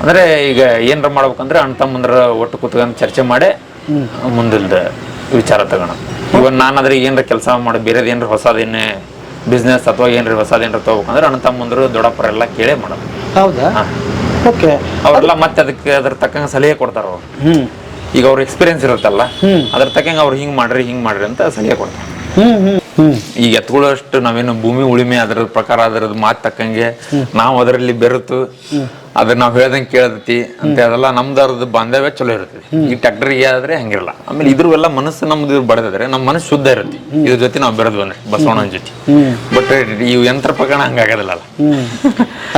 ಅಂದ್ರೆ ಈಗ ಏನ್ರ ಮಾಡ್ಬೇಕಂದ್ರೆ ಅಣ್ಣ ತಮ್ಮಂದ್ರ ಒಟ್ಟು ಕೂತ್ಕೊಂಡು ಚರ್ಚೆ ಮಾಡಿ ಮುಂದಿಲ್ದ ವಿಚಾರ ತಗೋಣ. ಇವಾಗ ನಾನಾದ್ರೆ ಏನ್ರ ಕೆಲಸ ಮಾಡಿ ಬೇರೆದ್ ಏನ್ರ ಹೊಸದೇನೆ ಬಿಸ್ನೆಸ್ ಅಥವಾ ಏನ್ರ ಹೊಸದೇನ್ರ ತಗೋಬೇಕಂದ್ರೆ ಅಣ್ಣ ತಮ್ಮಂದ್ರು ದೊಡ್ಡಪ್ಪರೆಲ್ಲ ಕೇಳೇ ಮಾಡೋದು. ಹೌದಾ? ಓಕೆ. ಅವರೆಲ್ಲ ಮತ್ತೆ ಅದಕ್ಕೆ ಅದ್ರ ತಕ್ಕಂಗೆ ಸಲಹೆ ಕೊಡ್ತಾರ ಅವ್ರು. ಈಗ ಅವ್ರ ಎಕ್ಸ್ಪೀರಿಯನ್ಸ್ ಇರುತ್ತಲ್ಲ, ಅದ್ರ ತಕ್ಕಂಗೆ ಅವ್ರು ಹಿಂಗ್ ಮಾಡ್ರಿ ಅಂತ ಸಲಹೆ ಕೊಡ್ತಾರೆ. ಈಗ ಎತ್ಕೊಳ್ಳೋಷ್ಟು ನಾವೇನು ಭೂಮಿ ಉಳಿಮೆ ಅದ್ರ ಪ್ರಕಾರ ಅದ್ರದ್ದು ಮಾತು ತಕ್ಕಂಗೆ ನಾವು ಅದರಲ್ಲಿ ಬೆರೆತು ಅದ್ರ ನಾವ್ ಹೇಳ್ದಂಗೆ ಕೇಳದತಿ ಅಂತ ಅದೆಲ್ಲ ನಮ್ದು ಬಾಂಧವ್ಯ ಚಲೋ ಇರ್ತದೆ. ಈ ಟ್ಯಾಕ್ಟರ್ಗೆ ಆದ್ರೆ ಹಂಗಿರಲ್ಲ. ಆಮೇಲೆ ಇದ್ರೆಲ್ಲ ಮನಸ್ಸು ನಮ್ದು ಬಡದ್ರೆ ನಮ್ಮ ಮನಸ್ಸು ಶುದ್ಧ ಇರುತ್ತೆ ಇದ್ರ ಜೊತೆ ನಾವು ಬೆರೆದು ಬಂದ್ರೆ ಬಸವಣ್ಣನ ಜೊತೆ. ಬಟ್ ಇವು ಯಂತ್ರ ಪ್ರಕರಣ ಹಂಗಾಗೋದಿಲ್ಲ.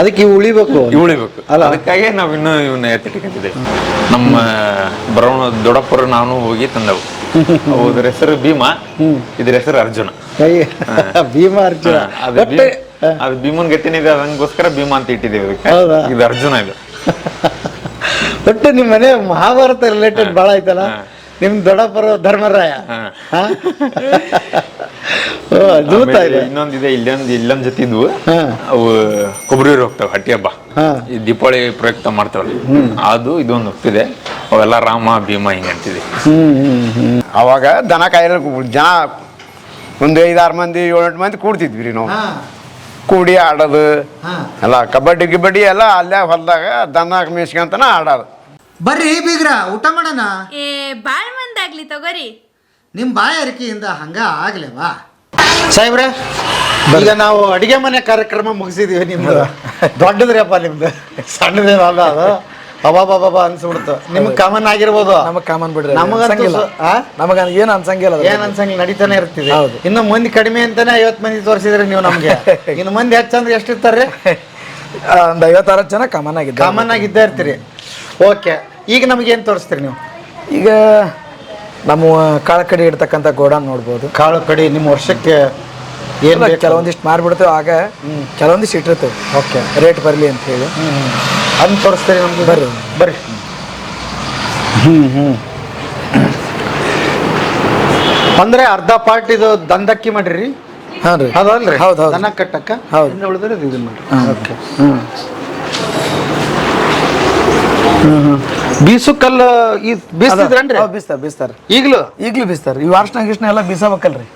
ಅದಕ್ಕೆ ಇವು ಉಳಿಬೇಕು ಅಲ್ಲ, ಅದಕ್ಕಾಗಿ ನಾವ್ ಇನ್ನೂ ಇವನ್ನ ಎತ್ತಿಟ್ಟಿದ್ದೇವೆ. ನಮ್ಮ ಬರೋಣ ದೊಡ್ಡಪ್ಪರು ನಾನು ಹೋಗಿ ತಂದವು. ಅದ್ರ ಹೆಸರು ಭೀಮಾ, ಇದ್ರ ಹೆಸರು ಅರ್ಜುನ. ಭೀಮಾ ಅರ್ಜುನ. ಅದು ಭೀಮನ್ ಗಟ್ಟಿನಿದೆ, ಅದಕ್ಕೋಸ್ಕರ ಭೀಮಾ ಅಂತ ಇಟ್ಟಿದ್ದೇವೆ. ಇದು ಅರ್ಜುನ. ಇದು ಒಟ್ಟು ನಿಮ್ಮ ಮನೆ ಮಹಾಭಾರತ ರಿಲೇಟೆಡ್ ಬಾಳ ಐತಲ್ಲ. ನಿಮ್ ದೊಡ್ಡಪ್ಪರು ಧರ್ಮರಾಯ. ಇನ್ನೊಂದಿದೆ, ಇಲ್ಲೊಂದ್ ಜೊತೆ ಇದ್ವು. ಅವು ಕೊಬ್ಬರಿ ಹೋಗ್ತಾವ ಹಟ್ಟಿ ಹಬ್ಬ, ಈ ದೀಪಾವಳಿ ಪ್ರಯುಕ್ತ ಮಾಡ್ತಾವಲ್ಲ, ಅದು ಇದೊಂದು ಹೋಗ್ತಿದೆ. ಅವೆಲ್ಲ ರಾಮ ಭೀಮ ಹಿಂಗ ಅಂತಿದೆ. ಅವಾಗ ದನ ಕಾಯಿಲೆ ಜನ ಒಂದು 5-6 ಮಂದಿ 7-8 ಮಂದಿ ಕೂಡ್ತಿದ್ವಿ ರೀ ನಾವು. ಕೂಡಿ ಆಡೋದು ಎಲ್ಲ ಕಬಡ್ಡಿ ಗಿಬಡ್ಡಿ ಎಲ್ಲ ಅಲ್ಲೇ ಹೊಲದಾಗ ದನ ಮೇಸ್ಕೊಂತನ ಆಡೋದು. ಬರ್ರಿ ಬೀಗ್ರ ಊಟ ಮಾಡೋಣ. ಬಾಳ್ ಮಂದಾಗ್ಲಿ ತಗೋರಿ. ನಿಮ್ ಬಾಯಾರಿಕೆಯಿಂದ ಹಂಗ ಆಗ್ಲೇವಾ ಸಾಹೇಬ್ರೆ? ಈಗ ನಾವು ಅಡಿಗೆ ಮನೆ ಕಾರ್ಯಕ್ರಮ ಮುಗಿಸಿದೀವಿ. ನಿಮ್ದು ದೊಡ್ಡದ್ರಪ್ಪ, ನಿಮ್ದು ಸಣ್ಣದೇನಲ್ಲ ಅದು. ಅಬಾಬಾಬಾ ಅನ್ಸ್ಬಿಡ್ತು. ನಿಮ್ಗೆ ಕಾಮನ್ ಆಗಿರ್ಬೋದು, ನಮಗ್ ಕಾಮನ್ ಬಿಡ್ರಿ. ನಮಗ ಏನ್ ಅನ್ಸಂಗಿಲ್ಲ, ಏನ್ ಅನ್ಸಂಗಿಲ್ಲ, ನಡೀತಾನೆ ಇರ್ತೀವಿ. ಇನ್ನು ಮಂದಿ ಕಡಿಮೆ ಅಂತಾನೆ 50 ಮಂದಿ ತೋರಿಸಿದ್ರಿ ನೀವು ನಮ್ಗೆ. ಇನ್ನು ಮಂದಿ ಹೆಚ್ಚಂದ್ರೆ ಎಷ್ಟು ಇರ್ತಾರ್ರಿ? ಒಂದು 50-60 ಜನ ಕಾಮನ್ ಆಗಿದ್ದೇ ಇರ್ತೀರಿ. ಓಕೆ, ಈಗ ನಮಗೇನು ತೋರಿಸ್ತೀರಿ ನೀವು? ಈಗ ನಮ್ಮ ಕಾಳು ಕಡಿ ಇಡ್ತಕ್ಕಂಥ ಗೋಡನ್ ನೋಡ್ಬೋದು. ಕಾಳು ಕಡಿ ನಿಮ್ಮ ವರ್ಷಕ್ಕೆ ಏನು ಕೆಲವೊಂದಿಷ್ಟು ಮಾರ್ಬಿಡ್ತೇವೆ, ಆಗ ಕೆಲವೊಂದಿಷ್ಟು ಇಟ್ಟಿರ್ತೇವೆ. ಓಕೆ, ರೇಟ್ ಬರಲಿ ಅಂತ ಹೇಳಿ ಅದನ್ನ ತೋರಿಸ್ತೀರಿ ನಮ್ಗೆ. ಬರ್ರಿ. ಅಂದ್ರೆ ಅರ್ಧ ಪಾರ್ಟ್ ಇದು ದಂದಕ್ಕಿ ಮಾಡಿರಿ. ಹಾಂ ರೀ, ಹೌದಲ್ರಿ? ಹೌದು, ದನ ಕಟ್ಟಕ್ಕ. ಹೌದು, ಉಳಿದ್ರೆ ಇದನ್ನ ಮಾಡ್ರಿ. ಓಕೆ. ಬೀಸು ಕಲ್ಲು ಬೀಸ್ತಿದ್ರನ್ರಿ? ಬೀಸ್ತಾರೆ ಈಗಲೂ ಬೀಸ್ತಾರೆ. ಇವು ಅರ್ಶನ ಗಿರ್ಶನ ಎಲ್ಲ ಬೀಸಬೇಕಲ್ರಿ?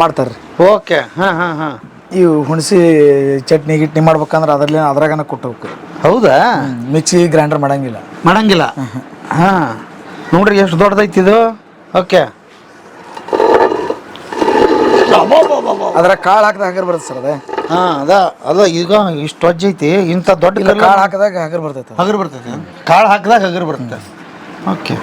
ಮಾಡ್ತಾರ್ರಿ. ಓಕೆ. ಇವು ಹುಣಸಿ ಚಟ್ನಿ ಗಿಟ್ನಿ ಮಾಡ್ಬೇಕಂದ್ರೆ ಅದ್ರಾಗನ ಕೊಟ್ಟಬೇಕು. ಹೌದಾ? ಮಿಕ್ಸಿ ಗ್ರೈಂಡರ್ ಮಾಡಂಗಿಲ್ಲ. ಹಾ, ನೋಡ್ರಿ ಎಷ್ಟು ದೊಡ್ಡದೈತಿ ಇದು. ಓಕೆ. ಅದ್ರ ಕಾಳು ಹಾಕಿದಾಗ ಹಗರ್ ಬರುತ್ತೆ ಸರ್. ಅದ ಈಗ ಇಷ್ಟು ವಜ್ಜ ಐತಿ. ಇಂಥ ದೊಡ್ಡ ಕಾಳು ಹಾಕಿದಾಗ ಹಗರ್ ಬರ್ತೈತೆ. ಕಾಳು ಹಾಕಿದಾಗ ಹಗರ್ ಬರುತ್ತೆ. ಓಕೆ.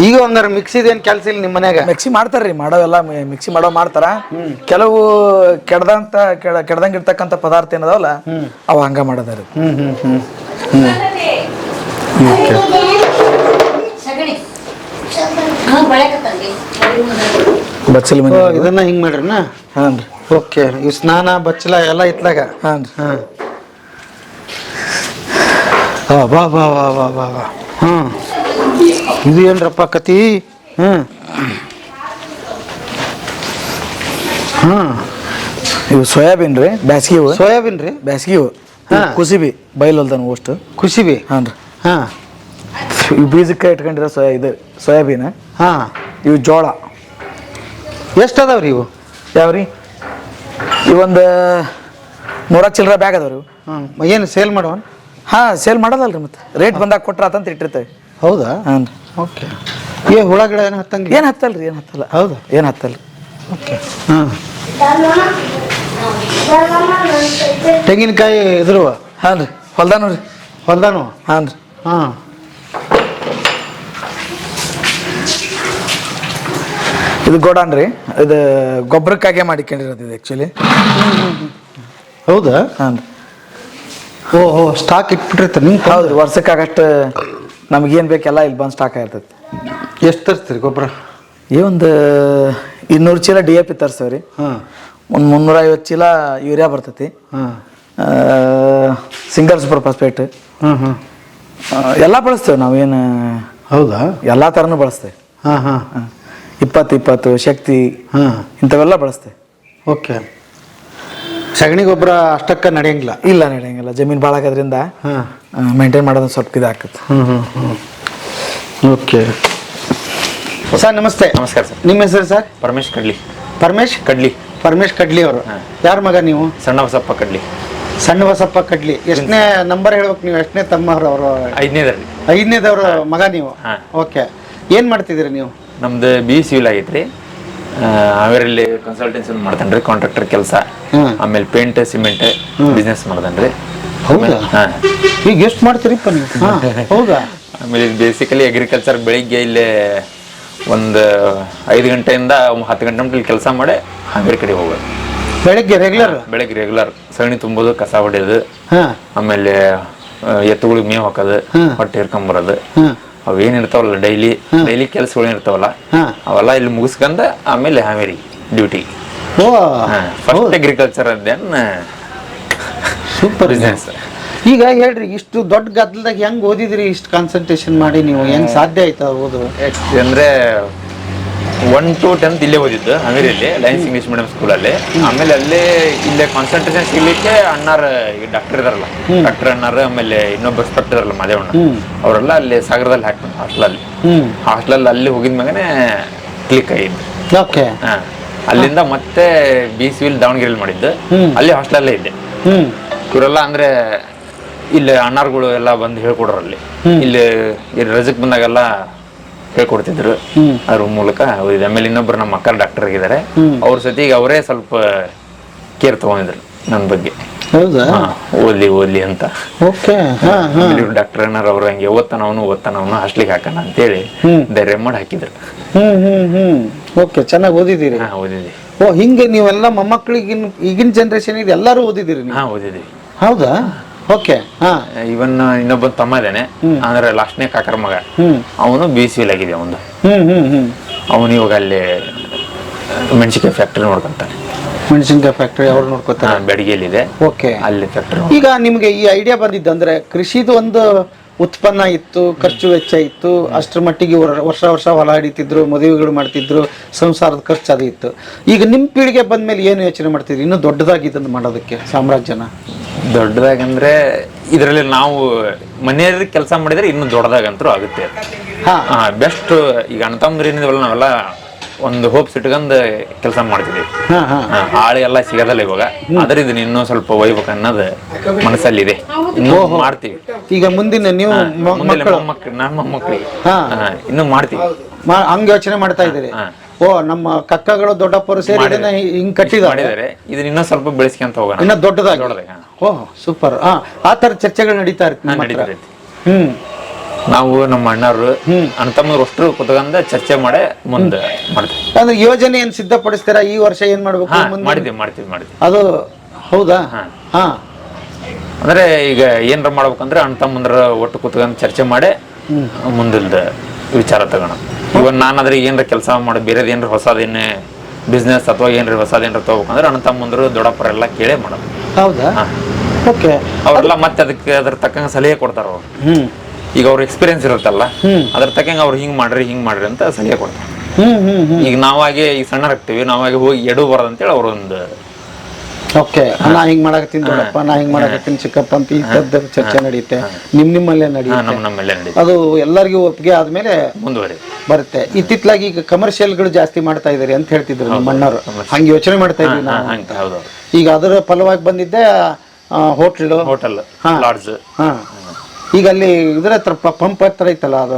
ಈಗ ಹಂಗಾರೆ ಮಿಕ್ಸಿದೇನು ಕೆಲಸ ಇಲ್ಲ ನಿಮ್ಮ ಮನ್ಯಾಗ? ಮಿಕ್ಸಿ ಮಾಡ್ತಾರ್ರಿ, ಮಿಕ್ಸಿ ಮಾಡ್ತಾರ. ಕೆಲವು ಕೆಡ್ದಂಗೆ ಇರ್ತಕ್ಕಂಥ ಪದಾರ್ಥ ಏನದಾವಲ್ಲ ಅವು ಹಂಗ ಮಾಡೋದಾರ. ಬಚ್ಚಲ ಇದನ್ನ ಹಿಂಗ್ ಮಾಡ್ರಿನ? ಹಾಂ ರೀ. ಓಕೆ. ಈ ಸ್ನಾನ ಬಚ್ಚಲ ಎಲ್ಲ ಇತ್ಲಾಗ? ಹಾಂ ರೀ. ಇದು ಏನ್ರಪ್ಪ ಕತಿ? ಇವು ಸೋಯಾಬೀನ್ ರೀ, ಬ್ಯಾಸ್ಗಿವು. ಕುಸಿಬಿ ಬೈಲಲ್ದಾನ ಅಷ್ಟು ಕುಸಿಬಿ. ಹಾಂ ರೀ. ಇವು ಬೀಜಕ್ಕೆ ಇಟ್ಕೊಂಡಿರೋ ಸೋಯಾಬೀನ್. ಇವು ಜೋಳ. ಎಷ್ಟು ಅದಾವ್ರಿ ಇವು? ಯಾವ್ರಿ? ಇವೊಂದು 100 ಚಿಲ್ಲರ ಬ್ಯಾಗ್ ಅದಾವ್ರಿ. ಏನು ಸೇಲ್ ಮಾಡುವ? ಸೇಲ್ ಮಾಡೋದಲ್ರಿ, ಮತ್ತೆ ರೇಟ್ ಬಂದಾಗ ಕೊಟ್ರ ಅಂತ ಇಟ್ಟಿರ್ತೇವೆ. ಹೌದಾ? ಹಾಂ ರೀ. ಓಕೆ. ಹುಳ ಗಿಡ ಏನು ಹತ್ತಂಗಿಲ್ಲ? ಏನು ಹತ್ತಲ್ಲ. ಹೌದಾ? ಏನು ಹತ್ತಲ್ಲ. ಓಕೆ. ತೆಂಗಿನಕಾಯಿ ಇದ್ರುವ? ಹಾಂ ರೀ. ಹೊಲ್ದಾನು ರೀ. ಹಾಂ ರೀ. ಇದು ಗೋಡಾನ್ ರೀ. ಇದು ಗೊಬ್ಬರಕ್ಕಾಗೆ ಮಾಡಿಕೊಂಡಿರೋದು ಇದು ಆ್ಯಕ್ಚುಲಿ. ಹೌದಾ? ಹಾಂ ರೀ. ಓಹೋ, ಸ್ಟಾಕ್ ಇಟ್ಬಿಟ್ಟಿರ್ತಾರೆ ನಿಮ್ಗೆ? ಹೌದು, ವರ್ಷಕ್ಕಾಗಷ್ಟು ನಮಗೇನು ಬೇಕೆಲ್ಲ ಇಲ್ಲಿ ಬಂದು ಸ್ಟಾಕ್ ಆಗಿರ್ತೈತಿ. ಎಷ್ಟು ತರಿಸ್ತೀರಿ ಗೊಬ್ಬರ? ಒಂದು 200 ಚೀಲ DAP ತರಿಸ್ತೇವೆ ರೀ. ಒಂದು 350 ಚೀಲ ಯೂರಿಯಾ ಬರ್ತೈತಿ. ಸಿಂಗಲ್ ಸೂಪರ್ ಫಾಸ್ಫೇಟ್ ಎಲ್ಲ ಬಳಸ್ತೇವೆ ನಾವೇನು. ಹೌದಾ? ಎಲ್ಲ ಥರನೂ ಬಳಸ್ತೇವೆ. 20 ಶಕ್ತಿ ಇಂಥವೆಲ್ಲ ಬಳಸ್ತೇವೆ. ಓಕೆ. ಸಗಣಿ ಗೊಬ್ಬರ ಅಷ್ಟಕ್ಕ ನಡೆಯಂಗಿಲ್ಲ. ಇಲ್ಲ ನಡೆಯಂಗಿಲ್ಲ, ಜಮೀನು ಭಾಳ ಆಗೋದ್ರಿಂದ ಮೇಂಟೈನ್ ಮಾಡೋದು ಸ್ವಲ್ಪ ಇದಾಗ್ತದೆ. ಓಕೆ ಸರ್, ನಮಸ್ತೆ. ನಮಸ್ಕಾರ ಸರ್. ನಿಮ್ಮ ಹೆಸರು ಸರ್? ಪರಮೇಶ್ ಕಡ್ಲಿ. ಪರಮೇಶ್ ಕಡ್ಲಿ ಅವರು. ಯಾರ ಮಗ ನೀವು? ಸಣ್ಣ ಬಸಪ್ಪ ಕಡ್ಲಿ. ಸಣ್ಣ ಬಸಪ್ಪ ಕಡ್ಲಿ. ಎಷ್ಟನೇ ನಂಬರ್ ಹೇಳ್ಬೇಕು ನೀವು? ಎಷ್ಟನೇ ತಮ್ಮವ್ರು ಅವರು? 5ನೇದ್ರಿ. 5ನೇದವ್ರ ಮಗ ನೀವು? ಓಕೆ. ಏನ್ ಮಾಡ್ತಿದ್ದೀರಿ ನೀವು? ನಮ್ದು BE ಸಿವಿಲ್ ಆಗೈತ್ರಿ. ಹಾವೇರಲ್ಲಿ ಕನ್ಸಲ್ಟೆನ್ಸಿ ಮಾಡ್ತೇನ್ರಿ, ಕಾಂಟ್ರಾಕ್ಟರ್ ಕೆಲಸ. ಆಮೇಲೆ ಪೇಂಟ್ ಸಿಮೆಂಟ್ ಬಿಸ್ನೆಸ್ ಮಾಡ್ತೇನ್ರಿ. ಹೌದಾ? ಈಗ ಎಷ್ಟು ಮಾಡ್ತೀರಿಪ್ಪ ನೀವು? ಹೌದಾ? ಆಮೇಲೆ ಬೇಸಿಕಲಿ ಅಗ್ರಿಕಲ್ಚರ್. ಬೆಳಿಗ್ಗೆ ಇಲ್ಲೇ ಒಂದು 5 ಗಂಟೆಯಿಂದ 10 ಗಂಟೆ ಮಟ್ಟ ಕೆಲಸ ಮಾಡಿ ಹಾವೇರಿ ಕಡೆ ಹೋಗೋದು. ಬೆಳಿಗ್ಗೆ ರೆಗ್ಯುಲರ್ ಸಗಣಿ ತುಂಬೋದು, ಕಸ ಹೊಡೆಯೋದು, ಆಮೇಲೆ ಎತ್ತುಗಳಿಗೆ ಮೇವು ಹಾಕೋದು, ಹೊಟ್ಟೆ ಹಿರ್ಕೊಂಬರೋದು, ಅವೇನ್ ಇರ್ತಾವಲ್ಲ ಡೈಲಿ ಕೆಲಸಗಳು ಇರ್ತಾವಲ್ಲ ಅವೆಲ್ಲ ಇಲ್ಲಿ ಮುಗಿಸ್ಕೊಂಡ ಆಮೇಲೆ Haveri duty. First agriculture then super business. ಈಗ ಹೇಳ್ರಿ, ಇಷ್ಟು ದೊಡ್ಡ ಗದ್ದಲದಾಗ ಹೆಂಗ್ ಓದಿದ್ರಿ? ಇಷ್ಟು ಕಾನ್ಸಂಟ್ರೇಷನ್ ಮಾಡಿ ನೀವು ಹೆಂಗ್ ಸಾಧ್ಯ ಆಯ್ತಾ ಓದು? ಅಂದ್ರೆ 1 to 10th ಇಲ್ಲೇ ಓದಿದ್ದು ಹಾವೇರಿಯಲ್ಲಿ, ಲಯನ್ಸ್ ಇಂಗ್ಲಿಷ್ ಮೀಡಿಯಂ ಸ್ಕೂಲಲ್ಲಿ. ಆಮೇಲೆ ಅಲ್ಲೇ ಇಲ್ಲೇ ಕಾನ್ಸಂಟ್ರೇಷನ್ ಸಿಗ್ಲಿಕ್ಕೆ ಅಣ್ಣಾರ ಈಗ ಡಾಕ್ಟರ್ ಇದಾರಲ್ಲ, ಡಾಕ್ಟರ್ ಅಣ್ಣಾರು, ಆಮೇಲೆ ಇನ್ನೊಬ್ಬ ಎಕ್ಸ್ಪರ್ಟ್ ಇದಾರಲ್ಲ ಮಾದೇವಣ್ಣ, ಅವರೆಲ್ಲ ಅಲ್ಲಿ ಸಾಗರದಲ್ಲಿ ಹಾಕ್ತಾರೆ ಹಾಸ್ಟೆಲಲ್ಲಿ. ಅಲ್ಲಿ ಹೋಗಿದ್ಮ್ಯಾಗನೆ ಕ್ಲಿಕ್ ಆಗಿದ್ದು. ಓಕೆ. ಅಲ್ಲಿಂದ ಮತ್ತೆ BE ಸಿವಿಲ್ ದಾವಣಗೆರೆಯಲ್ಲಿ ಮಾಡಿದ್ದು. ಅಲ್ಲಿ ಹಾಸ್ಟೆಲಲ್ಲೇ ಇದ್ದೆ. ಇವರೆಲ್ಲ ಅಂದ್ರೆ ಇಲ್ಲಿ ಅಣ್ಣಾರ್ಗಳು ಎಲ್ಲ ಬಂದು ಹೇಳ್ಕೊಡ್ರಲ್ಲಿ. ಇಲ್ಲಿ ರಜಕ್ ಬಂದಾಗೆಲ್ಲ ಹೇಳ್ಕೊಡ್ತಿದ್ರು ಅದ್ರ ಮೂಲಕ ಓದಿದೆ. ಆಮೇಲೆ ಇನ್ನೊಬ್ರು ನಮ್ಮ ಅಕ್ಕ ಡಾಕ್ಟರ್ ಆಗಿದ್ದಾರೆ, ಅವ್ರ ಸತಿಗೆ ಅವರೇ ಸ್ವಲ್ಪ ಕೇರ್ ತಗೊಂಡಿದ್ರು ನನ್ನ ಬಗ್ಗೆ. ಹೌದಾ? ಓದ್ಲಿ ಅಂತ. ಓಕೆ. ಡಾಕ್ಟರ್ ಏನಾರ ಅವ್ರು ಹಂಗೆ ಓದ್ತಾನವನು ಹಾಸ್ಟ್ಲಿಗೆ ಹಾಕೋಣ ಅಂತೇಳಿ ಧೈರ್ಯ ಮಾಡಿ ಹಾಕಿದ್ರು. ಓಕೆ, ಚೆನ್ನಾಗಿ ಓದಿದ್ದೀರಿ. ಓದಿದ್ವಿ. ಓ, ಹಿಂಗೆ ನೀವೆಲ್ಲ ಮೊಮ್ಮಕ್ಕಳಿಗಿನ್ ಈಗಿನ ಜನರೇಷನ್ ಇದೆ ಎಲ್ಲರೂ ಓದಿದ್ದೀರಿ ನೀವು? ಓದಿದ್ವಿ. ಹೌದಾ? ಓಕೆ. ಇವನ್ ಇನ್ನೊಬ್ಬ ತಮ್ಮ ಇದ್ದಾನೆ, ಅಂದ್ರೆ ಲಾಸ್ಟ್ನೇ ಕಾಕರ ಮಗ, ಅವನು BE ಸಿವಿಲ್ ಆಗಿದೆ. ಅವನು ಇವಾಗ ಅಲ್ಲಿ ಮೆಣಸಿನಕಾಯಿ ಫ್ಯಾಕ್ಟ್ರಿ ನೋಡ್ಕೊಂತಾನೆ. ಮೆಣಸಿನಕಾಯಿ ಫ್ಯಾಕ್ಟ್ರಿ ಅವ್ರು ನೋಡ್ಕೊತಾರೆ? ಬೆಡಗಿಯಲ್ಲಿದೆ. ಓಕೆ. ಅಲ್ಲಿ ಫ್ಯಾಕ್ಟ್ರಿ. ಈಗ ನಿಮ್ಗೆ ಈ ಐಡಿಯಾ ಬಂದಿದ್ದು ಅಂದ್ರೆ ಕೃಷಿದು ಒಂದು ಉತ್ಪನ್ನ ಇತ್ತು, ಖರ್ಚು ವೆಚ್ಚ ಇತ್ತು, ಅಷ್ಟರ ಮಟ್ಟಿಗೆ ವರ್ಷ ಹೊಲ ಹಿಡಿತಿದ್ರು, ಮದುವೆಗಳು ಮಾಡ್ತಿದ್ರು, ಸಂಸಾರದ ಖರ್ಚು ಅದು ಇತ್ತು. ಈಗ ನಿಮ್ಮ ಪೀಳಿಗೆ ಬಂದ್ಮೇಲೆ ಏನು ಯೋಚನೆ ಮಾಡ್ತಿದ್ರಿ ಇನ್ನೂ ದೊಡ್ಡದಾಗಿ ಇದನ್ನು ಮಾಡೋದಕ್ಕೆ ಸಾಮ್ರಾಜ್ಯನ? ದೊಡ್ಡದಾಗಂದ್ರೆ ಇದರಲ್ಲಿ ನಾವು ಮನೆಯಲ್ಲಿ ಕೆಲಸ ಮಾಡಿದ್ರೆ ಇನ್ನೂ ದೊಡ್ಡದಾಗಂತೂ ಆಗುತ್ತೆ. ಬೆಸ್ಟ್. ಈಗ ಅಣ್ಣ ತಮ್ಮಂದ್ರೆ ಏನಿದವಲ್ಲ, ನಾವೆಲ್ಲ ಒಂದು ಹೋಪ್ಸ್ ಇಟ್ಕೊಂಡು ಕೆಲಸ ಮಾಡ್ತಿದ್ವಿ. ಆಳು ಎಲ್ಲ ಸಿಗೋದಲ್ಲ ಇವಾಗ, ಆದ್ರೆ ಇದನ್ನ ಇನ್ನೂ ಸ್ವಲ್ಪ ಒಯ್ಬೇಕು ಅನ್ನೋದು ಮನಸ್ಸಲ್ಲಿದೆ. ಇನ್ನೂ ಮಾಡ್ತೀವಿ. ಈಗ ಮುಂದಿನ ನೀವು ನಮ್ಮ ಮೊಮ್ಮಕ್ಕಳಿಗೆ ಇನ್ನೂ ಮಾಡ್ತೀವಿ. ಹಂಗ ಯೋಚನೆ ಮಾಡ್ತಾ ಇದ್ದೀರಿ? ಓ, ನಮ್ಮ ಕಕ್ಕಗಳು ದೊಡ್ಡಪ್ಪರು ಸೇರಿ ಇದನ್ನ ಹಿಂಗ್ ಕಟ್ಟಿದ್ದಾರೆ, ಇದನ್ನ ಇನ್ನೂ ಸ್ವಲ್ಪ ಬೆಳೆಸ್ಕೊಂತ ಹೋಗೋಣ, ಇನ್ನೂ ದೊಡ್ಡದಾಗಿ. ಓ, ಸೂಪರ್. ಆ ತರ ಚರ್ಚೆಗಳು ನಡೀತಾ ಇರ್ತದೆ. ನಾವು ನಮ್ಮ ಅಣ್ಣವ್ರು ಅಣ್ಣ ತಮ್ಮರು ಅಷ್ಟು ಕುತ್ಕೊಂಡ ಚರ್ಚೆ ಮಾಡಿ ಮುಂದೆ ಮಾಡ್ತೀವಿ. ಅಂದ್ರೆ ಯೋಜನೆ ಏನ್ ಸಿದ್ಧಪಡಿಸ್ತೀರಾ? ಈ ವರ್ಷ ಏನ್ ಮಾಡ್ಬೇಕು? ಮಾಡ್ತೀವಿ. ಅದು ಹೌದಾ? ಅಂದ್ರೆ ಈಗ ಏನಾರ ಮಾಡ್ಬೇಕಂದ್ರೆ ಅಣ್ಣ ತಮ್ಮಂದ್ರ ಒಟ್ಟು ಕುತ್ಕೊಂಡ್ ಚರ್ಚೆ ಮಾಡಿ ಮುಂದಿಲ್ದ ವಿಚಾರ ತಗೋಣ. ಇವಾಗ ನಾನಾದ್ರೆ ಏನಾರ ಕೆಲಸ ಮಾಡಿ ಬೇರೆದ್ ಏನಾರ ಹೊಸದೇನೆ ಬಿಸ್ನೆಸ್ ಅಥವಾ ಏನಾರ ಹೊಸದೇನಾರ ತಗೋಬೇಕಂದ್ರೆ ಅಣ್ಣ ತಮ್ಮಂದ್ರು ದೊಡ್ಡಪ್ಪರೆಲ್ಲ ಕೇಳೇ ಮಾಡೋದು. ಹೌದಾ? ಓಕೆ. ಅವ್ರೆಲ್ಲ ಮತ್ತೆ ಅದಕ್ಕೆ ಅದ್ರ ತಕ್ಕಂಗೆ ಸಲಹೆ ಕೊಡ್ತಾರ ಅವ್ರು. ಈಗ ಅವ್ರ ಎಕ್ಸ್ಪೀರಿಯನ್ಸ್ ಇರುತ್ತಲ್ಲ, ಅದ್ರ ತಕ್ಕಂಗೆ ಅವ್ರು ಹಿಂಗ್ ಮಾಡ್ರಿ ಅಂತ ಸಲಹೆ ಕೊಡ್ತಾರೆ. ಈಗ ನಾವಾಗೆ ಈಗ ಸಣ್ಣ ಹಾಕ್ತಿವಿ, ನಾವಾಗೆ ಹೋಗಿ ಎಡು ಬರೋದಂತೇಳಿ ಅವ್ರೊಂದು ಓಕೆ, ನಾ ಹಿಂಗ್ ಮಾಡಕತ್ತೀನಿ ದೊಡ್ಡಪ್ಪ, ನಾ ಹಿಂಗ್ ಮಾಡಕತ್ತೀನಿ ಚಿಕ್ಕಪ್ಪ ಅಂತ ಈ ತರದ ಚರ್ಚೆ ನಡೆಯುತ್ತೆ. ನಿಮ್ಮಲ್ಲೇ ನಡೆಯುತ್ತೆ. ಅದು ಎಲ್ಲರಿಗೂ ಒಪ್ಪಿಗೆ ಆದ್ಮೇಲೆ ಮುಂದುವರಿ ಬರುತ್ತೆ. ಇತ್ತಿತ್ತಲಾಗಿ ಈಗ ಕಮರ್ಷಿಯಲ್ಗಳು ಜಾಸ್ತಿ ಮಾಡ್ತಾ ಇದಾರೆ ಅಂತ ಹೇಳ್ತಿದ್ರು ನಮ್ಮ ಅಣ್ಣವರು. ಹಂಗೆ ಯೋಚನೆ ಮಾಡ್ತಾ ಇದ್ವಿ ನಾವು. ಈಗ ಅದರ ಫಲವಾಗಿ ಬಂದಿದ್ದೆ ಹೋಟೆಲ್, ಲಾಡ್ಜ್. ಈಗ ಅಲ್ಲಿ ಇದ್ರ ಹತ್ರ ಪಂಪ್ ಹತ್ರ ಐತಲ್ಲ, ಅದು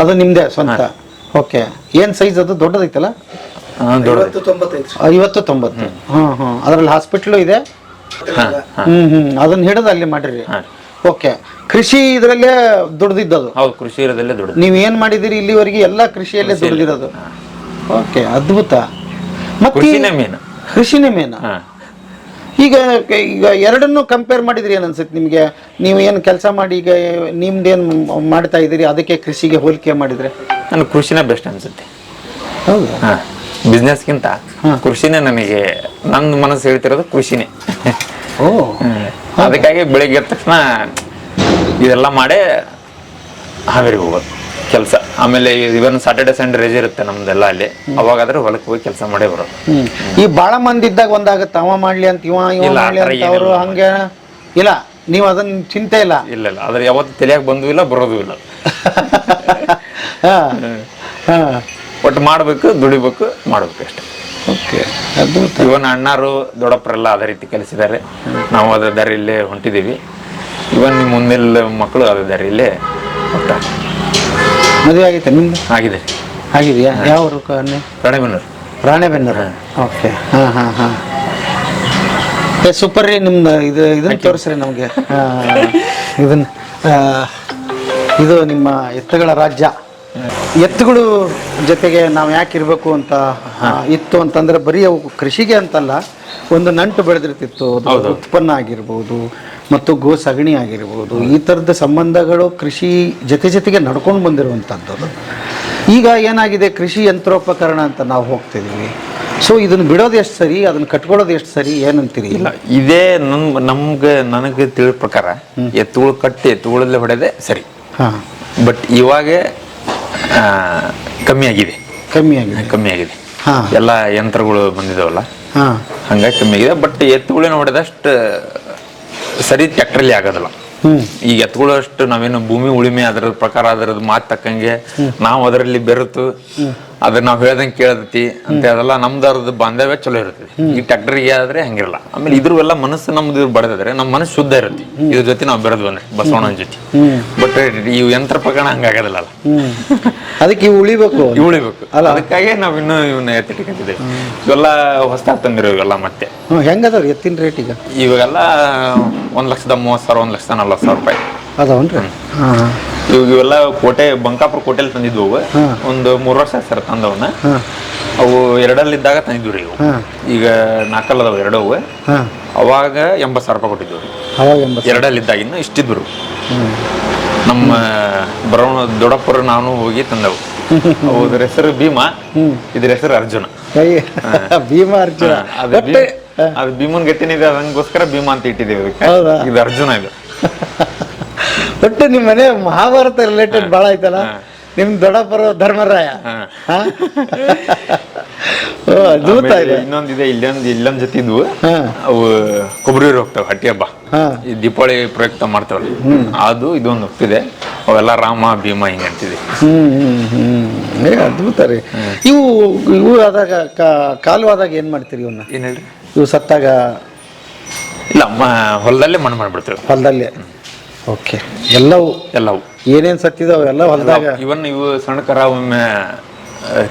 ಅದು ನಿಮ್ದೇ ಸ್ವಂತ? ಓಕೆ. ಏನ್ ಸೈಜ್ ಅದು? ದೊಡ್ಡದೈತಲ್ಲ? 50-90. ಅದ್ರಲ್ಲಿ ಹಾಸ್ಪಿಟ್ಲು ಇದೆ. ಅದನ್ನ ಹಿಡಿದು ಅಲ್ಲಿ ಮಾಡ್ರಿ. ಓಕೆ. ಕೃಷಿ ಇದ್ರಲ್ಲೇ ದುಡ್ದಿದ್ದದು? ಹೌದು, ಕೃಷಿ ಇರೋದಲ್ಲೇ ದುಡ್ದು. ನೀವ್ ಏನ್ ಮಾಡಿದಿರಿ ಇಲ್ಲಿವರೆಗೆ? ಎಲ್ಲ ಕೃಷಿಯಲ್ಲೇ ದುಡ್ದಿರೋದು. ಓಕೆ, ಅದ್ಭುತ. ಮತ್ತೆ ಕೃಷಿನೇ ಮೇನ್. ಈಗ ಎರಡನ್ನೂ ಕಂಪೇರ್ ಮಾಡಿದ್ರಿ ಏನ್ ಅನ್ಸುತ್ತೆ ನಿಮ್ಗೆ? ನೀವು ಏನು ಕೆಲಸ ಮಾಡಿ ಈಗ ನಿಮ್ದೇನು ಮಾಡ್ತಾ ಇದ್ದೀರಿ, ಅದಕ್ಕೆ ಕೃಷಿಗೆ ಹೋಲಿಕೆ ಮಾಡಿದ್ರೆ? ನನಗೆ ಕೃಷಿನೇ ಬೆಸ್ಟ್ ಅನ್ಸುತ್ತೆ. ಹೌದಾ? ಬಿಸ್ನೆಸ್ಗಿಂತ ಕೃಷಿನೇ ನನಗೆ, ನನ್ನ ಮನಸ್ಸು ಹೇಳ್ತಿರೋದು ಕೃಷಿನೇ. ಓ, ಅದಕ್ಕಾಗಿ ಬೆಳಿಗ್ಗೆ ಎದ್ದ ತಕ್ಷಣ ಇದೆಲ್ಲ ಮಾಡೇ ಹಾವೇರಿಗೆ ಹೋಗೋದು. ಕೆಲಸ. ಆಮೇಲೆ ಇವನ್ ಸಾಟರ್ಡೆ ಸಂಡೇ ರಜೆ ಇರುತ್ತೆ ನಮ್ದೆಲ್ಲ ಅಲ್ಲಿ, ಅವಾಗಾದ್ರೆ ಹೊಲಕ್ಕೆ ಹೋಗಿ ಕೆಲಸ ಮಾಡೇ ಬರೋದು. ಈ ಬಾಳ ಮಂದಿ ಇದ್ದಾಗ ಒಂದಾಗತ್ತೆ, ಅವ ಮಾಡ್ಲಿ ಅಂತ ಇವ ಇಲ್ಲ, ಮಾಡ್ಲಿ ಆ ಥರ ಅಂತ ಅವರು ಏನಿಲ್ಲ. ಹಂಗೆ ಇಲ್ಲ, ನೀವು ಅದನ್ನ ಚಿಂತೆ ಇಲ್ಲ. ಇಲ್ಲ ಆದ್ರೆ ಯಾವತ್ತು ತಲೆಯಾಗ ಬಂದೂ ಇಲ್ಲ, ಬರೋದು ಇಲ್ಲ. ಹಾ ಹಾ ಒಟ್ಟು ಮಾಡ್ಬೇಕು, ದುಡಿಬೇಕು, ಮಾಡ್ಬೇಕು ಅಷ್ಟೇ. ಓಕೆ. ಅದು ಇವನ್ ಅಣ್ಣಾರು ದೊಡ್ಡಪ್ಪರೆಲ್ಲ ಅದೇ ರೀತಿ ಕಲಿಸಿದ್ದಾರೆ, ನಾವು ಅದೇ ದಾರಿಯಲ್ಲೇ ಹೊಂಟಿದ್ದೀವಿ. ಇವನ್ ಮುಂದಿನ ಮಕ್ಕಳು ಅದೇ ದಾರಿಯಲ್ಲೇ ಹೋಗ್ತಾರೆ. ಮದುವೆ ಆಗೈತೆ ನಿಮ್ದು? ಆಗಿದೆ. ಆಗಿದೆಯಾ? ಯಾವ ರಾಣೆಬೆನ್ನೂರು. ರಾಣೆಬೆನ್ನೂರು. ಓಕೆ. ಹಾಂ ಹಾಂ ಹಾಂ. ಸೂಪರ್ ರೀ. ನಿಮ್ದು ಇದನ್ನ ತೋರಿಸ್ರಿ ನಮಗೆ. ಇದನ್ನ ಇದು ನಿಮ್ಮ ಎತ್ತುಗಳ ರಾಜ್ಯ. ಎತ್ತುಗಳು ಜೊತೆಗೆ ನಾವು ಯಾಕೆ ಇರಬೇಕು ಅಂತ ಇತ್ತು ಅಂತಂದ್ರೆ ಬರೀ ಅವು ಕೃಷಿಗೆ ಅಂತಲ್ಲ, ಒಂದು ನಂಟು ಬೆಳೆದಿರ್ತಿತ್ತು. ಅದು ಉತ್ಪನ್ನ ಆಗಿರ್ಬೋದು ಮತ್ತು ಗೋ ಸಗಣಿ ಆಗಿರ್ಬೋದು, ಈ ಥರದ ಸಂಬಂಧಗಳು ಕೃಷಿ ಜೊತೆಗೆ ನಡ್ಕೊಂಡು ಬಂದಿರುವಂಥದ್ದು. ಈಗ ಏನಾಗಿದೆ, ಕೃಷಿ ಯಂತ್ರೋಪಕರಣ ಅಂತ ನಾವು ಹೋಗ್ತಿದ್ದೀವಿ. ಸೊ ಇದನ್ನು ಬಿಡೋದು ಎಷ್ಟು ಸರಿ, ಅದನ್ನು ಕಟ್ಕೊಳ್ಳೋದು ಎಷ್ಟು ಸರಿ, ಏನಂತೀರಿ? ಇಲ್ಲ, ಇದೇ ನನಗೆ ತಿಳಿದ ಪ್ರಕಾರ ಎತ್ತುಗಳು ಕಟ್ಟಿ ಎತ್ತುಗಳಲ್ಲೇ ಹೊಡೆದೇ ಸರಿ. ಹಾಂ. ಬಟ್ ಇವಾಗ ಕಮ್ಮಿ ಆಗಿದೆ. ಹಾಂ. ಎಲ್ಲ ಯಂತ್ರಗಳು ಬಂದಿದಾವಲ್ಲ, ಹಾಂ. ಹಂಗಾಗಿ ಕಮ್ಮಿ ಆಗಿದೆ. ಬಟ್ ಎತ್ತುಗಳೇನು ಹೊಡೆದಷ್ಟು ಸರಿ ಟ್ರ್ಯಾಕ್ಟ್ರಲ್ಲಿ ಆಗೋದಿಲ್ಲ. ಈಗ ಎತ್ತುಗಳು ಅಷ್ಟು ನಾವೇನು ಭೂಮಿ ಉಳಿಮೆ ಅದರ ಪ್ರಕಾರ ಅದರದ್ದು ಮಾತು ತಕ್ಕಂಗೆ ನಾವು ಅದರಲ್ಲಿ ಬೆರೆತು ಅದ್ರ ನಾವು ಹೇಳ್ದಂಗೆ ಕೇಳತೈತಿ ಅಂತ ಅದೆಲ್ಲ ನಮ್ದು ಅರ್ಧ ಬಾಂಧವ್ಯ ಚಲೋ ಇರ್ತದೆ. ಈ ಟ್ರ್ಯಾಕ್ಟರ್ಗೆ ಆದ್ರೆ ಹಂಗಿರಲ್ಲ. ಆಮೇಲೆ ಇದ್ರೆಲ್ಲ ಮನಸ್ಸು ನಮ್ದು ಬಡದಿದ್ರೆ ನಮ್ಮ ಮನಸ್ಸು ಶುದ್ಧ ಇರುತ್ತೆ ಇದ್ರ ಜೊತೆ ನಾವು ಬೆರೆದು ಬಂದ್ರೆ ಬಸವಣ್ಣನ ಜೊತೆ. ಬಟ್ ಈ ಯಂತ್ರ ಪ್ರಕರಣ ಹಂಗಾಗೋದಿಲ್ಲ. ಅದಕ್ಕೆ ಇವು ಉಳಿಬೇಕು ಅಲ್ಲ, ಅದಕ್ಕಾಗಿ ನಾವು ಇನ್ನೂ ಇವನ್ನ ಎತ್ತಿಟ್ಟಿದ್ದೇವೆ. ಇವೆಲ್ಲ ಹೊಸದಾಗಿ ತಂದಿರೋ ಇವೆಲ್ಲ ಮತ್ತೆ ಹೆಂಗದವ್ರಿ ಎತ್ತಿನ ರೇಟ್? ಈಗ ಇವಾಗೆಲ್ಲ 1,30,000 1,40,000 ರೂಪಾಯಿ ಅದಾವನ್ರಿ. ಇವೆಲ್ಲ ಬಂಕಾಪುರ ಕೋಟೆಲ್ ತಂದಿದ್ವು. ಒಂದು 3 ವರ್ಷ ಸರ್ ತಂದವನ್ನ. ಅವು ಎರಡಲ್ಲಿದ್ದಾಗ ತಂದಿದ್ವಿ ಇವು. ಈಗ 4 ಅದಾವ, 2 ಅವು. ಅವಾಗ 80,000 ರೂಪಾಯಿ ಕೊಟ್ಟಿದ್ವು. ಎರಡಲ್ಲಿದ್ದಾಗಿನ್ನು ಇಷ್ಟಿದ್ರು. ನಮ್ಮ ದೊಡ್ಡಪ್ಪರು ನಾನು ಹೋಗಿ ತಂದವು. ಅದ್ರ ಹೆಸರು ಭೀಮಾ, ಇದ್ರ ಹೆಸರು ಅರ್ಜುನ. ಭೀಮಾ ಅರ್ಜುನ. ಅದು ಭೀಮನ್ ಗಟ್ಟಿನಿದೆ, ಅದಕ್ಕೋಸ್ಕರ ಭೀಮಾ ಅಂತ ಇಟ್ಟಿದ್ದೇವೆ. ಇದು ಅರ್ಜುನ. ಇದು ಒಟ್ಟು ನಿಮ್ಮ ಮನೆ ಮಹಾಭಾರತ ರಿಲೇಟೆಡ್ ಭಾಳ ಐತಲ್ಲ. ನಿಮ್ ದೊಡ್ಡಪ್ಪರ ಧರ್ಮರಾಯ. ಇನ್ನೊಂದಿದೆ, ಇಲ್ಲೊಂದ್ ಜೊತೆ ಇದ್ವು. ಅವು ಕೊಬ್ಬರಿ ಹೋಗ್ತಾವ ಹಟ್ಟಿ ಹಬ್ಬ, ಈ ದೀಪಾವಳಿ ಪ್ರಯುಕ್ತ ಮಾಡ್ತಾವಲ್ಲ, ಅದು ಇದೊಂದು ಹೋಗ್ತಿದೆ. ಅವೆಲ್ಲ ರಾಮ ಭೀಮ ಹಿಂಗ ಅಂತಿದೆ. ಅದ್ಭುತ ರೀ. ಇವು ಆದಾಗ ಕಾಲು ಆದಾಗ ಏನ್ ಮಾಡ್ತೀರಿ ಇವನ್ನ? ಏನ್ ಹೇಳ್ರಿ? ಇವು ಸತ್ತಾಗ ಇಲ್ಲ, ಹೊಲದಲ್ಲೇ ಮಣ್ಣು ಮಾಡ್ಬಿಡ್ತೇವೆ. ಹೊಲದಲ್ಲೇ. ಓಕೆ. ಎಲ್ಲವೂ ಏನೇನ್ ಸತ್ತಿದಾವ ಎಲ್ಲ ಹೊಲದಾಗ. ಇವು ಸಣ್ಣ ಕರ ಒಮ್ಮೆ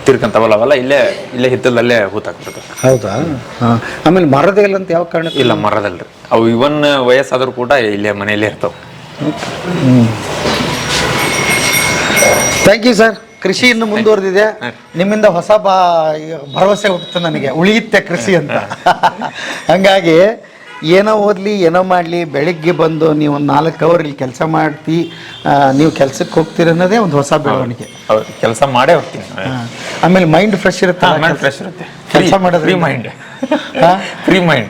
ತಿರ್ಕಂತಾವಲ್ಲ, ಅವೆಲ್ಲ ಇಲ್ಲೇ ಹಿತ್ತಲಲ್ಲೇ ಹೂತಾಕ್ಬಿಡ್ತಾವೆ. ಹೌದಾ? ಆಮೇಲೆ ಮರದ ಇಲ್ಲ ಅಂತ ಯಾವ ಕಾರಣ? ಇಲ್ಲ, ಮರದಲ್ರಿ. ಅವು ಇವನ್ ವಯಸ್ಸಾದ್ರೂ ಕೂಡ ಇಲ್ಲೇ ಮನೆಯಲ್ಲೇ ಇರ್ತಾವ. Thank you sir. ಕೃಷಿ ಇನ್ನು ಮುಂದುವರೆದಿದೆ. ನಿಮ್ಮಿಂದ ಹೊಸ ಭರವಸೆ ಹುಟ್ಟುತ್ತೆ ನನಗೆ, ಉಳಿಯುತ್ತೆ ಕೃಷಿ ಅಂತ. ಹಂಗಾಗಿ ಏನೋ ಓದಲಿ ಏನೋ ಮಾಡಲಿ, ಬೆಳಿಗ್ಗೆ ಬಂದು ನೀವು ಒಂದು 4 ಅವರ್ ಇಲ್ಲಿ ಕೆಲಸ ಮಾಡ್ತಿ, ನೀವು ಕೆಲ್ಸಕ್ಕೆ ಹೋಗ್ತೀರಿ ಅನ್ನೋದೇ ಒಂದು ಹೊಸ ಬೆಳವಣಿಗೆ. ಕೆಲಸ ಮಾಡೇ ಹೋಗ್ತೀನಿ. ಆಮೇಲೆ ಮೈಂಡ್ ಫ್ರೆಶ್ ಇರುತ್ತೆ. ಕೆಲಸ ಮಾಡೋದು ಫ್ರೀ ಮೈಂಡ್.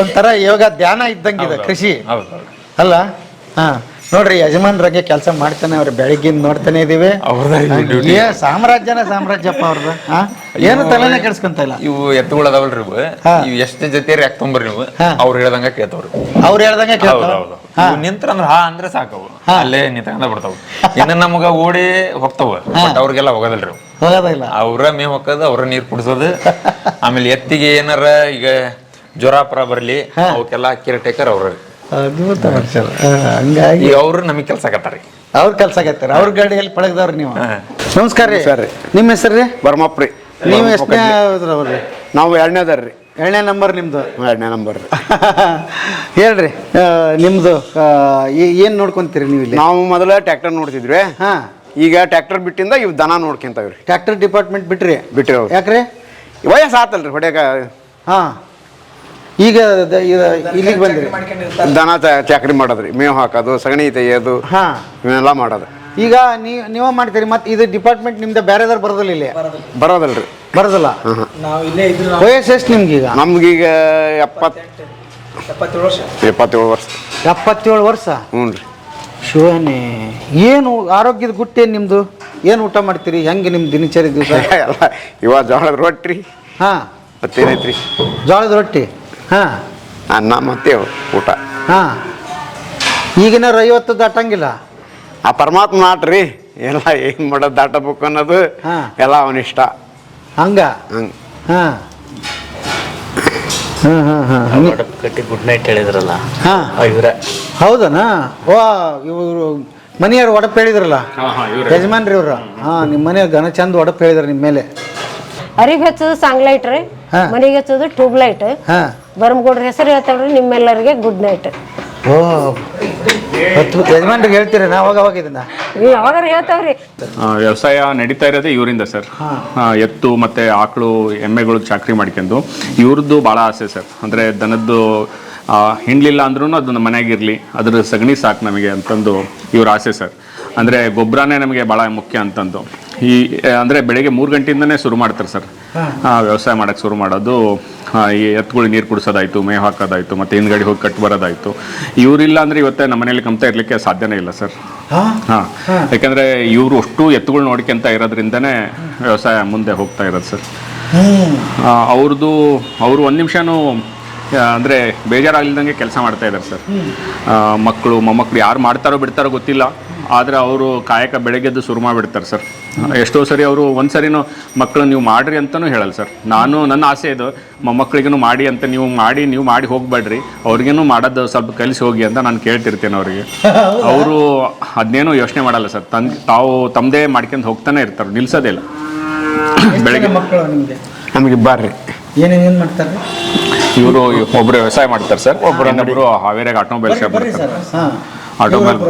ಒಂಥರ ಯೋಗ ಧ್ಯಾನ ಇದ್ದಂಗಿದೆ ಕೃಷಿ ಅಲ್ಲ? ನೋಡ್ರಿ, ಯಜಮಾನ್ರಂಗೆ ಕೆಲಸ ಮಾಡ್ತಾನೆ, ಅವ್ರ ಬೆಳಗ್ಗಿಂದ ನೋಡ್ತಾನೆ ಇದೀವಿ. ಸಾಮ್ರಾಜ್ಯಪ್ಪ ಅವ್ರದ್ದು. ಏನು ತಲೆನೇ ಕೆಡ್ಸ್ಕೊಂತ ಇಲ್ಲ. ಇವು ಎತ್ತುಗಳು ಅದಾವಲ್ರಿ, ಇವು ಎಷ್ಟೇ ಜೊತೆ ಯಾಕೆ ತೊಂಬರ್ರಿ ನೀವು, ಅವ್ರು ಹೇಳ್ದಂಗ ಕೇಳ್ತಾವ್ರಿ. ಅವ್ರು ಹೇಳ್ದಂಗೆ ನಿಂತ್ರ ಅಂದ್ರೆ ಸಾಕವು, ಅಲ್ಲೇ ನಿಂತ್ಕೊಂಡ ಬಿಡ್ತಾವ. ಇನ್ನು ನಮಗ ಓಡಿ ಹೋಗ್ತಾವ, ಬಟ್ ಅವ್ರಿಗೆಲ್ಲ ಹೋಗೋದಲ್ರಿ. ಹೋಗೋದಿಲ್ಲ. ಅವ್ರ ಮೇವ್ ಹಾಕೋದು, ಅವ್ರ ನೀರ್ ಕುಡಿಸೋದು. ಆಮೇಲೆ ಎತ್ತಿಗೆ ಏನಾರ ಈಗ ಜ್ವರ ಬರ್ಲಿ, ಅವಕ್ಕೆಲ್ಲ ಕೇರ್ ಟೇಕರ್ ಅವ್ರ. ಅದ್ಭುತ ಮನುಷ್ಯರು. ಹಂಗಾಗಿ ಅವ್ರು ನಮಗೆ ಕೆಲಸ ಆಗತ್ತಾರಿ. ಅವ್ರ ಕೆಲಸ ಆಗತ್ತಾರ. ಅವ್ರ ಗಾಡಿಯಲ್ಲಿ ಪಳಗದವ್ರಿ ನೀವು. ನಮಸ್ಕಾರ ರೀ. ಸರ್, ನಿಮ್ಮ ಹೆಸರು ರೀ? ಬರ್ಮಪ್ರಿ. ನೀವು ಎಷ್ಟನೇ ಅವ್ರಿ? ನಾವು 2ನೇದರ್ರಿ. 2ನೇ ನಂಬರ್ ನಿಮ್ದು? 2ನೇ ನಂಬರ್. ಹೇಳ್ರಿ, ನಿಮ್ದು ಏನ್ ನೋಡ್ಕೊಂತೀರಿ ನೀವು ಇಲ್ಲಿ? ನಾವು ಮೊದಲ ಟ್ರ್ಯಾಕ್ಟರ್ ನೋಡ್ತಿದ್ವಿ. ಈಗ ಟ್ರ್ಯಾಕ್ಟರ್ ಬಿಟ್ಟಿಂದ ಇವ್ ದನ ನೋಡ್ಕೊಂತಾವ್ರಿ. ಟ್ರ್ಯಾಕ್ಟರ್ ಡಿಪಾರ್ಟ್ಮೆಂಟ್ ಬಿಟ್ರಿ? ಯಾಕ್ರಿ? ವಯಸ್ಸು ಆತಲ್ರಿ ಹೊಡ್ಯಾಕ. ಈಗ ಇಲ್ಲಿಗೆ ಬಂದ್ರಿ? ದನ ಚಾಕ್ರಿ ಮಾಡೋದ್ರಿ, ಮೇವು ಹಾಕೋದು, ಸಗಣಿ ತೆಗಿಯೋದು, ಇವನ್ನೆಲ್ಲ ಮಾಡೋದು. ಈಗ ನೀವೇ ಮಾಡ್ತೀರಿ? ಮತ್ತೆ ಇದು ಡಿಪಾರ್ಟ್ಮೆಂಟ್ ನಿಮ್ದು ಬೇರೆದಾರು ಬರೋದಿಲ್ಲ? ಇಲ್ಲಿ ಬರೋದಲ್ರಿ. ಬರೋದಿಲ್ಲ. ವಯಸ್ಸು ಎಷ್ಟು ನಿಮ್ಗೀಗ? ನಮ್ಗೀಗ 77 ವರ್ಷ. 77 ವರ್ಷ? ಹ್ಞೂ ರೀ. ಶಿವನೇ, ಏನು ಆರೋಗ್ಯದ ಗುಟ್ಟೇನು ನಿಮ್ಮದು? ಏನು ಊಟ ಮಾಡ್ತೀರಿ? ಹೆಂಗೆ ನಿಮ್ಮ ದಿನಚರಿ ದಿವಸ? ಎಲ್ಲ ಇವಾಗ ಜೋಳದ ರೊಟ್ಟಿ ಹಾಂ, ಮತ್ತೇನೈತ್ರಿ? ಜೋಳದ ರೊಟ್ಟಿ, ಹಾಂ, ಅನ್ನ ಮತ್ತೆ ಊಟ. ಹಾಂ. ಈಗಿನವ್ರು 50 ದಾಟಂಗಿಲ್ಲ. ಆ ಪರಮಾತ್ಮ ನಾಟ್ರಿ ಎಲ್ಲ ಏನು ಮಾಡೋದು ದಾಟಬೇಕು ಅನ್ನೋದು ಹಾ. ಎಲ್ಲ ಅವನಿಷ್ಟ. ಹಂಗ ಹಂಗೆ ಹಾಂ ಹಾಂ ಹಾಂ ಹಾಂ ಕಟ್ಟಿ ಗುಡ್ ನೈಟ್ ಹೇಳಿದ್ರಲ್ಲ ಹಾಂ, ಇವರೇ. ಹೌದನಾ? ವಾ, ಇವರು ಮನೆಯವ್ರು ಒಡಪ್ ಹೇಳಿದ್ರಲ್ಲ, ಯಜಮಾನ್ರಿ ಇವ್ರು. ಹಾಂ, ನಿಮ್ಮ ಮನೆಯವ್ರು ಘನ ಚಂದ ಒಡಪ್ ಹೇಳಿದ್ರು ನಿಮ್ಮ ಮೇಲೆ. ಅರಿಗೆ ಹಚ್ಚೋದು ಸಾಂಗ್ಲೈಟ್ ರೀ, ಹಾ. ಮನೆಗೆ ಹಚ್ಚೋದು ಟ್ಯೂಬ್ ಲೈಟ್. ಹಾಂ, ಬರಮಗೌಡ್ರ ಹೆಸರು ಹೇಳ್ತಾವ್ರಿ, ನಿಮ್ಮೆಲ್ಲರಿಗೆ ಗುಡ್ ನೈಟ್. ಓ, ಯಜಮಾನ್ರಿಗೆ ಹೇಳ್ತೀರಿ? ನಾ ಅವಾಗ ಇದನ್ನ ನೀವು ಯಾವಾಗಾರ ಹೇಳ್ತಾವ್ರಿ. ವ್ಯವಸಾಯ ನಡೀತಾ ಇರೋದೇ ಇವರಿಂದ ಸರ್. ಎತ್ತು ಮತ್ತು ಆಕಳು ಎಮ್ಮೆಗಳು ಚಾಕ್ರಿ ಮಾಡ್ಕೊಂಡು ಇವ್ರದ್ದು ಭಾಳ ಆಸೆ ಸರ್. ಅಂದರೆ ದನದ್ದು ಹಿಂಡ್ಲಿಲ್ಲ ಅಂದ್ರೂ ಅದು ಮನೆಯಾಗಿರಲಿ, ಅದ್ರ ಸಗಣಿ ಸಾಕು ನಮಗೆ ಅಂತಂದು ಇವ್ರ ಆಸೆ ಸರ್. ಅಂದರೆ ಗೊಬ್ಬರನೇ ನಮಗೆ ಭಾಳ ಮುಖ್ಯ ಅಂತಂದು ಈ ಅಂದರೆ ಬೆಳಗ್ಗೆ 3 ಗಂಟೆಯಿಂದನೇ ಶುರು ಮಾಡ್ತಾರೆ ಸರ್ ವ್ಯವಸಾಯ ಮಾಡೋಕ್ಕೆ ಶುರು ಮಾಡೋದು. ಈ ಎತ್ತುಗಳಿಗೆ ನೀರು ಕುಡಿಸೋದಾಯಿತು, ಮೇವು ಹಾಕೋದಾಯಿತು, ಮತ್ತು ಹಿಂದ್ಗಡೆ ಹೋಗಿ ಕಟ್ಟು ಬರೋದಾಯಿತು. ಇವರಿಲ್ಲ ಅಂದರೆ ಇವತ್ತೇ ನಮ್ಮ ಮನೇಲಿ ಕಮ್ತಾ ಇರಲಿಕ್ಕೆ ಸಾಧ್ಯನೇ ಇಲ್ಲ ಸರ್. ಹಾಂ, ಯಾಕಂದರೆ ಇವರು ಅಷ್ಟು ಎತ್ತುಗಳು ನೋಡ್ಕೊಂತ ಇರೋದ್ರಿಂದನೇ ವ್ಯವಸಾಯ ಮುಂದೆ ಹೋಗ್ತಾ ಇರೋದು ಸರ್. ಅವರು ಒಂದು ನಿಮಿಷನೂ ಅಂದರೆ ಬೇಜಾರಾಗಲಿದ್ದಂಗೆ ಕೆಲಸ ಮಾಡ್ತಾ ಇದ್ದಾರೆ ಸರ್. ಮಕ್ಕಳು ಮೊಮ್ಮಕ್ಕಳು ಯಾರು ಮಾಡ್ತಾರೋ ಬಿಡ್ತಾರೋ ಗೊತ್ತಿಲ್ಲ, ಆದರೆ ಅವರು ಕಾಯಕ ಬೆಳಗ್ಗೆದ್ದು ಶುರು ಮಾಡಿಬಿಡ್ತಾರೆ ಸರ್. ಎಷ್ಟೋ ಸರಿ ಅವರು ಒಂದು ಸರಿನೂ ಮಕ್ಕಳು ನೀವು ಮಾಡಿರಿ ಅಂತಲೂ ಹೇಳಲ್ಲ ಸರ್. ನನ್ನ ಆಸೆ ಇದು, ಮೊಮ್ಮಕ್ಕಳಿಗೂ ಮಾಡಿ ಅಂತ, ನೀವು ಮಾಡಿ ಹೋಗಬೇಡ್ರಿ, ಅವ್ರಿಗೇನು ಮಾಡೋದು ಸ್ವಲ್ಪ ಕಲಿಸಿ ಹೋಗಿ ಅಂತ ನಾನು ಕೇಳ್ತಿರ್ತೇನೆ ಅವರಿಗೆ. ಅವರು ಅದನ್ನೇನು ಯೋಚನೆ ಮಾಡಲ್ಲ ಸರ್. ತಾವು ತಮ್ಮದೇ ಮಾಡ್ಕೊಂಡು ಹೋಗ್ತಾನೆ ಇರ್ತಾರೆ, ನಿಲ್ಸೋದೇ ಇಲ್ಲ. ಬೆಳಗ್ಗೆ ಮಕ್ಕಳು ನಿಮಗೆ? ನಮಗೆ ಬರ್ರಿ. ಏನೇನು ಮಾಡ್ತಾರೆ? ಇವರು ಒಬ್ಬರು ವ್ಯವಸಾಯ ಮಾಡ್ತಾರೆ ಸರ್, ಇನ್ನೊಬ್ಬರು ಹಾವೇರಿಯಾಗ ಆಟೋಮೊಬೈಲ್ ಶಾಪ್ ಮಾಡ್ತಾರೆ. ಆಟೋಮೊಬೈಲ್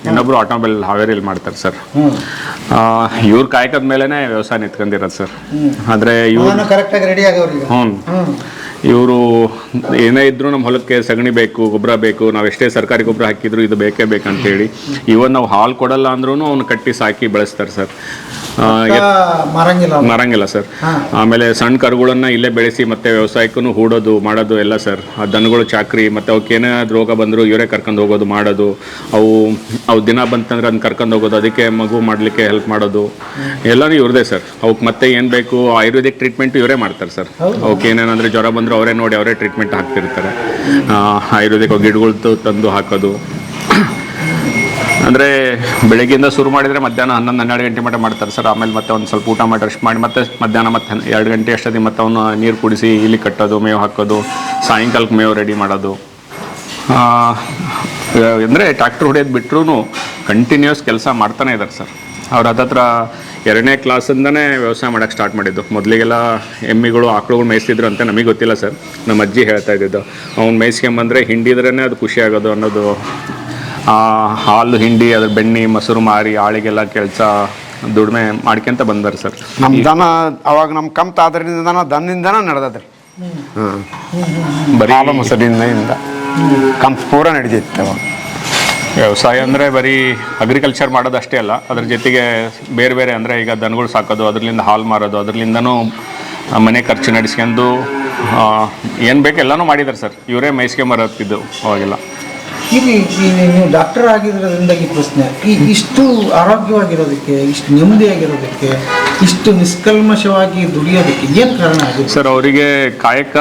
ಇನ್ನೊಬ್ರು ಆಟೋಮೊಬೈಲ್ ಹಾವೇರಿಯಲ್ಲಿ ಮಾಡ್ತಾರೆ ಸರ್. ಇವ್ರ ಕಾಯಕದ ಮೇಲೆನೆ ವ್ಯವಸಾಯ ನಿಂತ್ಕೊಂಡಿರೋದು ಸರ್. ಆದರೆ ಇವ್ರು ಕರೆಕ್ಟಾಗಿ ರೆಡಿ ಆಗವ್ರಿಗೆ. ಇವರು ಏನೇ ಇದ್ರೂ ನಮ್ಮ ಹೊಲಕ್ಕೆ ಸಗಣಿ ಬೇಕು, ಗೊಬ್ಬರ ಬೇಕು, ನಾವು ಎಷ್ಟೇ ಸರ್ಕಾರಿ ಗೊಬ್ಬರ ಹಾಕಿದ್ರು ಇದು ಬೇಕೇ ಬೇಕಂತೇಳಿ ಇವನ್ ನಾವು ಹಾಲು ಕೊಡಲ್ಲ ಅಂದ್ರೂ ಅವ್ನು ಕಟ್ಟಿ ಸಾಕಿ ಬೆಳೆಸ್ತಾರೆ ಸರ್. ಮಾರಂಗಿಲ್ಲ ಸರ್. ಆಮೇಲೆ ಸಣ್ಣ ಕರುಗಳನ್ನ ಇಲ್ಲೇ ಬೆಳೆಸಿ ಮತ್ತೆ ವ್ಯವಸಾಯಕ್ಕೂ ಹೂಡೋದು ಮಾಡೋದು ಎಲ್ಲ ಸರ್. ಆ ದನಗಳು ಚಾಕ್ರಿ ಮತ್ತು ಅವಕ್ಕೆ ಏನಾದ್ರು ರೋಗ ಬಂದರೂ ಇವರೇ ಕರ್ಕೊಂಡು ಹೋಗೋದು ಮಾಡೋದು. ಅವು ದಿನ ಬಂತಂದ್ರೆ ಅದನ್ನ ಕರ್ಕೊಂಡು ಹೋಗೋದು, ಅದಕ್ಕೆ ಮಗು ಮಾಡಲಿಕ್ಕೆ ಹೆಲ್ಪ್ ಮಾಡೋದು ಎಲ್ಲನೂ ಇವ್ರದೇ ಸರ್. ಅವಕ್ಕೆ ಮತ್ತೆ ಏನು ಬೇಕು ಆಯುರ್ವೇದಿಕ್ ಟ್ರೀಟ್ಮೆಂಟ್ ಇವರೇ ಮಾಡ್ತಾರೆ ಸರ್. ಅವಕ್ಕೆ ಏನೇನಂದರೆ ಜ್ವರ ಬಂದರೂ ಅವರೇ ನೋಡಿ ಅವರೇ ಟ್ರೀಟ್ಮೆಂಟ್ ಹಾಕ್ತಿರ್ತಾರೆ. ಆಯುರ್ವೇದಿಕ್ ಗಿಡಗಳು ತಂದು ಹಾಕೋದು. ಅಂದರೆ ಬೆಳಗ್ಗೆಯಿಂದ ಶುರು ಮಾಡಿದರೆ ಮಧ್ಯಾಹ್ನ 11-12 ಗಂಟೆ ಮಟ್ಟ ಮಾಡ್ತಾರೆ ಸರ್. ಆಮೇಲೆ ಮತ್ತೆ ಒಂದು ಸ್ವಲ್ಪ ಊಟ ಮಾಡಿ ರೆಸ್ಟ್ ಮಾಡಿ ಮತ್ತೆ ಮಧ್ಯಾಹ್ನ ಮತ್ತೆ 2 ಗಂಟೆ ಅಷ್ಟೊತ್ತಿಗೆ ಮತ್ತೆ ಅವನು ನೀರು ಕುಡಿಸಿ ಇಲ್ಲಿ ಕಟ್ಟೋದು, ಮೇವು ಹಾಕೋದು, ಸಾಯಂಕಾಲಕ್ಕೆ ಮೇವು ರೆಡಿ ಮಾಡೋದು. ಅಂದರೆ ಟ್ರ್ಯಾಕ್ಟರ್ ಹೊಡೆಯೋದು ಬಿಟ್ಟರು ಕಂಟಿನ್ಯೂಸ್ ಕೆಲಸ ಮಾಡ್ತಾನೆ ಇದ್ದಾರೆ ಸರ್. ಅವ್ರು ಹತ್ತತ್ರ 2ನೇ ಕ್ಲಾಸಿಂದನೇ ವ್ಯವಸಾಯ ಮಾಡೋಕ್ಕೆ ಸ್ಟಾರ್ಟ್ ಮಾಡಿದ್ದು. ಮೊದಲಿಗೆಲ್ಲ ಎಮ್ಮಿಗಳು ಆಕಳುಗಳು ಮೇಯಿಸ್ತಿದ್ರು ಅಂತ ನಮಗೆ ಗೊತ್ತಿಲ್ಲ ಸರ್. ನಮ್ಮ ಅಜ್ಜಿ ಹೇಳ್ತಾ ಇದ್ದಿದ್ದು, ಅವ್ನು ಮೇಯಿಸ್ಕೊಂಬಂದರೆ ಹಿಂಡಿದ್ರೇ ಅದು ಖುಷಿ ಆಗೋದು ಅನ್ನೋದು. ಹಾಲು ಹಿಂಡಿ ಅದ್ರ ಬೆಣ್ಣೆ ಮೊಸರು ಮಾರಿ ಆಳಿಗೆಲ್ಲ ಕೆಲಸ ದುಡಿಮೆ ಮಾಡ್ಕೊಂತ ಬಂದಾರೆ ಸರ್. ನಮ್ಮ ದನ ಅವಾಗ ನಮ್ಮ ಕಮ್ತ ಆದ್ರಿಂದ ದನದಿಂದನ ನಡೆದದ್ರಿ. ಬರೀ ಹಾಲು ಮೊಸರಿಂದ ಕಂಪ್ ಪೂರ ನಡೆದಿತ್ತು ಅವಾಗ. ವ್ಯವಸಾಯ ಅಂದರೆ ಬರೀ ಅಗ್ರಿಕಲ್ಚರ್ ಮಾಡೋದು ಅಷ್ಟೇ ಅಲ್ಲ, ಅದ್ರ ಜೊತೆಗೆ ಬೇರೆ ಬೇರೆ ಅಂದರೆ ಈಗ ದನಗಳು ಸಾಕೋದು, ಅದರಿಂದ ಹಾಲು ಮಾರೋದು, ಅದರಲ್ಲಿಂದನೂ ಮನೆ ಖರ್ಚು ನಡೆಸ್ಕೊಂಡು ಏನು ಬೇಕು ಎಲ್ಲನೂ ಮಾಡಿದ್ದಾರೆ ಸರ್. ಇವರೇ ಮೇಯಿಸ್ಕೊಂಬರತ್ತಿದ್ದು ಅವಾಗೆಲ್ಲ. ನೀವು ಡಾಕ್ಟರ್ ಆಗಿರೋದ್ರಿಂದ ಈ ಪ್ರಶ್ನೆ, ಇಷ್ಟು ಆರೋಗ್ಯವಾಗಿರೋದಕ್ಕೆ, ಇಷ್ಟು ನೆಮ್ಮದಿಯಾಗಿರೋದಕ್ಕೆ, ಇಷ್ಟು ನಿಷ್ಕಲ್ಮಶವಾಗಿ ದುಡಿಯೋದಕ್ಕೆ ಏನು ಕಾರಣ ಆಗಿದೆ ಸರ್? ಅವರಿಗೆ ಕಾಯಕ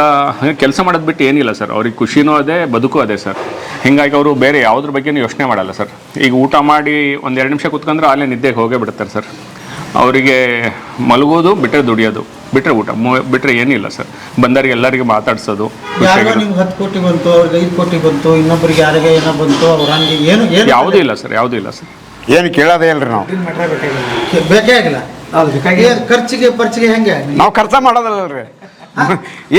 ಕೆಲಸ ಮಾಡೋದು ಬಿಟ್ಟು ಏನಿಲ್ಲ ಸರ್. ಅವ್ರಿಗೆ ಖುಷಿನೂ ಅದೇ, ಬದುಕು ಅದೇ ಸರ್. ಹೀಗಾಗಿ ಅವರು ಬೇರೆ ಯಾವುದ್ರ ಬಗ್ಗೆನೂ ಯೋಚನೆ ಮಾಡಲ್ಲ ಸರ್. ಈಗ ಊಟ ಮಾಡಿ 1-2 ನಿಮಿಷ ಕೂತ್ಕೊಂಡ್ರೆ ಅಲ್ಲೇ ನಿದ್ದೆಗೆ ಹೋಗೇ ಬಿಡ್ತಾರೆ ಸರ್. ಅವರಿಗೆ ಮಲಗೋದು ಬಿಟ್ಟರೆ ದುಡಿಯೋದು ಬಿಟ್ಟರೆ ಊಟ ಬಿಟ್ಟರೆ ಏನಿಲ್ಲ ಸರ್. ಬಂದವರಿಗೆ ಎಲ್ಲರಿಗೆ ಮಾತಾಡ್ಸೋದು. ನಿಮ್ಗೆ 10 ಕೋಟಿ ಬಂತು, ಅವ್ರಿಗೆ 5 ಕೋಟಿ ಬಂತು, ಇನ್ನೊಬ್ಬರಿಗೆ ಯಾರಿಗೆ ಏನೋ ಬಂತು, ಅವ್ರ ಹಂಗೆ ಏನು ಯಾವುದೂ ಇಲ್ಲ ಸರ್, ಯಾವುದೂ ಇಲ್ಲ ಸರ್. ಏನು ಕೇಳೋದೇ ಇಲ್ರಿ ನಾವು. ಬೇಕೇ ಆಗಿಲ್ಲ. ಖರ್ಚಿಗೆ ಹೆಂಗೆ ನಾವು ಖರ್ಚ ಮಾಡೋದಲ್ಲರಿ.